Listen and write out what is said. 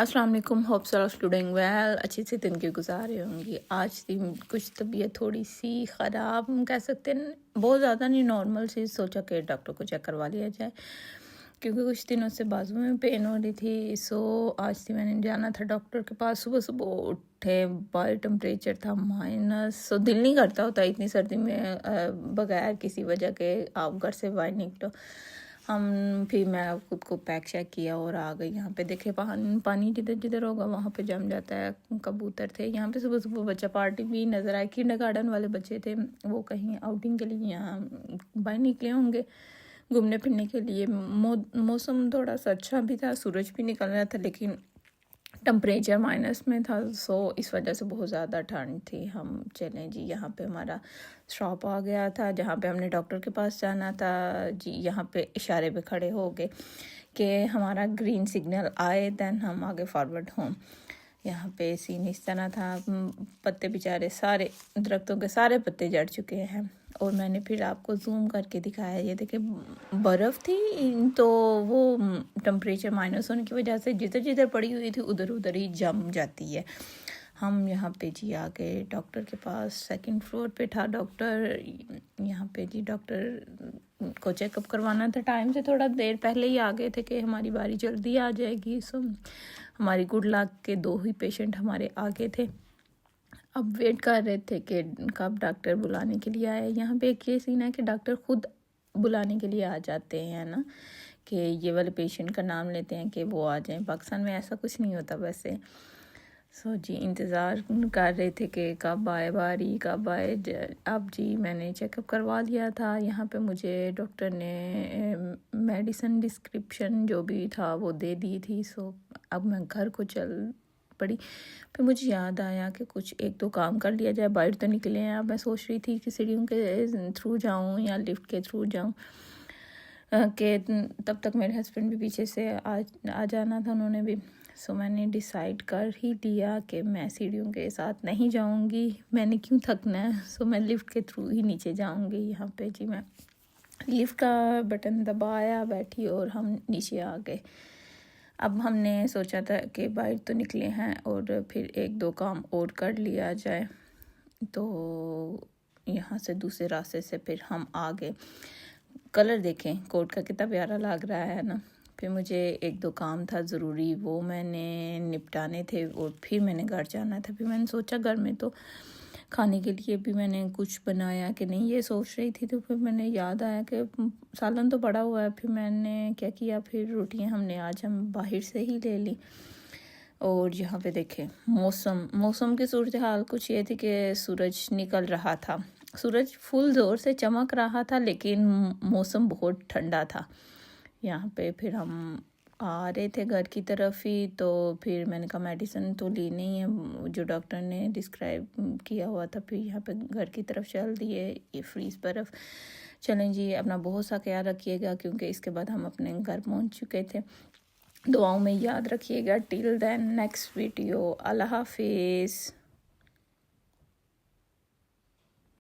अस्सलाम वालेकुम, hopes are doing well. अच्छी से दिन की गुजार रही होंगी। आज दिन कुछ तबीयत थोड़ी सी ख़राब कह सकते हैं, बहुत ज़्यादा नहीं, नॉर्मल सी। सोचा कि डॉक्टर को चेक करवा लिया जाए क्योंकि कुछ दिनों से बाजू में पेन हो रही थी। सो आज थी मैंने जाना था डॉक्टर के पास। सुबह सुबह उठे, बॉडी टेम्परेचर था माइनस। सो दिल नहीं करता होता इतनी सर्दी में बगैर किसी वजह के आप घर से बाहर निकलो। फिर मैं खुद को पैक शैक किया और आ गई। यहाँ पे देखे पानी जिधर जिधर होगा वहाँ पे जम जाता है। कबूतर थे यहाँ पे। सुबह सुबह बच्चा पार्टी भी नज़र आए। किंडरगार्टन वाले बच्चे थे, वो कहीं आउटिंग के लिए यहाँ बाहर निकले होंगे घूमने फिरने के लिए। मौसम थोड़ा सा अच्छा भी था, सूरज भी निकल रहा था, लेकिन टेम्परेचर माइनस में था। सो इस वजह से बहुत ज़्यादा ठंड थी। हम चलें जी, यहाँ पे हमारा स्टॉप आ गया था जहाँ पे हमने डॉक्टर के पास जाना था जी। यहाँ पे इशारे पे खड़े हो गए कि हमारा ग्रीन सिग्नल आए दैन हम आगे फॉरवर्ड हों। यहाँ पे सीन इस तरह था, पत्ते बेचारे सारे दरख्तों के सारे पत्ते झड़ चुके हैं। और मैंने फिर आपको जूम करके दिखाया, ये देखिए बर्फ़ थी, तो वो टेम्परेचर माइनस होने की वजह से जिधर जिधर पड़ी हुई थी उधर उधर ही जम जाती है। हम यहाँ पे जी आ गए डॉक्टर के पास। सेकंड फ्लोर पे था डॉक्टर। यहाँ पे जी डॉक्टर को चेकअप करवाना था। टाइम से थोड़ा देर पहले ही आ गए थे कि हमारी बारी जल्दी आ जाएगी। सो हमारी गुड लक के 2 ही पेशेंट हमारे आगे थे। अब वेट कर रहे थे कि कब डॉक्टर बुलाने के लिए आए। यहाँ पे एक ये सीन है कि डॉक्टर खुद बुलाने के लिए आ जाते हैं ना, कि ये वाले पेशेंट का नाम लेते हैं कि वो आ जाएं। पाकिस्तान में ऐसा कुछ नहीं होता वैसे। सो जी इंतज़ार कर रहे थे कि कब आए बारी, कब आए। अब जी मैंने चेकअप करवा लिया था। यहाँ पे मुझे डॉक्टर ने मेडिसिन डिस्क्रिप्शन जो भी था वो दे दी थी। सो अब मैं घर को चल पड़ी। फिर मुझे याद आया कि कुछ 1-2 काम कर लिया जाए, बाहर तो निकले हैं। अब मैं सोच रही थी कि सीढ़ियों के थ्रू जाऊँ या लिफ्ट के थ्रू जाऊँ, कि तब तक मेरे हस्बैंड भी पीछे से आ जाना था उन्होंने भी। सो मैंने डिसाइड कर ही लिया कि मैं सीढ़ियों के साथ नहीं जाऊंगी, मैंने क्यों थकना है। सो मैं लिफ्ट के थ्रू ही नीचे जाऊंगी। यहाँ पे जी मैं लिफ्ट का बटन दबाया, बैठी और हम नीचे आ गए। अब हमने सोचा था कि बाहर तो निकले हैं और फिर 1-2 काम और कर लिया जाए, तो यहाँ से दूसरे रास्ते से फिर हम आ गए। कलर देखें कोट का कितना प्यारा लग रहा है ना। फिर मुझे 1-2 काम था ज़रूरी, वो मैंने निपटाने थे और फिर मैंने घर जाना था। फिर मैंने सोचा घर में तो खाने के लिए भी मैंने कुछ बनाया कि नहीं, ये सोच रही थी। तो फिर मैंने याद आया कि सालन तो पड़ा हुआ है। फिर मैंने क्या किया, फिर रोटियां हमने आज हम बाहर से ही ले ली। और यहाँ पे देखें मौसम की सूरत हाल कुछ ये थी कि सूरज निकल रहा था, सूरज फुल ज़ोर से चमक रहा था, लेकिन मौसम बहुत ठंडा था। यहाँ पे फिर हम आ रहे थे घर की तरफ ही, तो फिर मैंने कहा मेडिसिन तो ली नहीं है जो डॉक्टर ने डिस्क्राइब किया हुआ था। फिर यहाँ पे घर की तरफ चल दिए, ये फ्रीज बर्फ़। चलें जी, अपना बहुत सा ख्याल रखिएगा क्योंकि इसके बाद हम अपने घर पहुँच चुके थे। दुआओं में याद रखिएगा। टिल देन नेक्स्ट वीडियो, अल्लाह हाफिज़।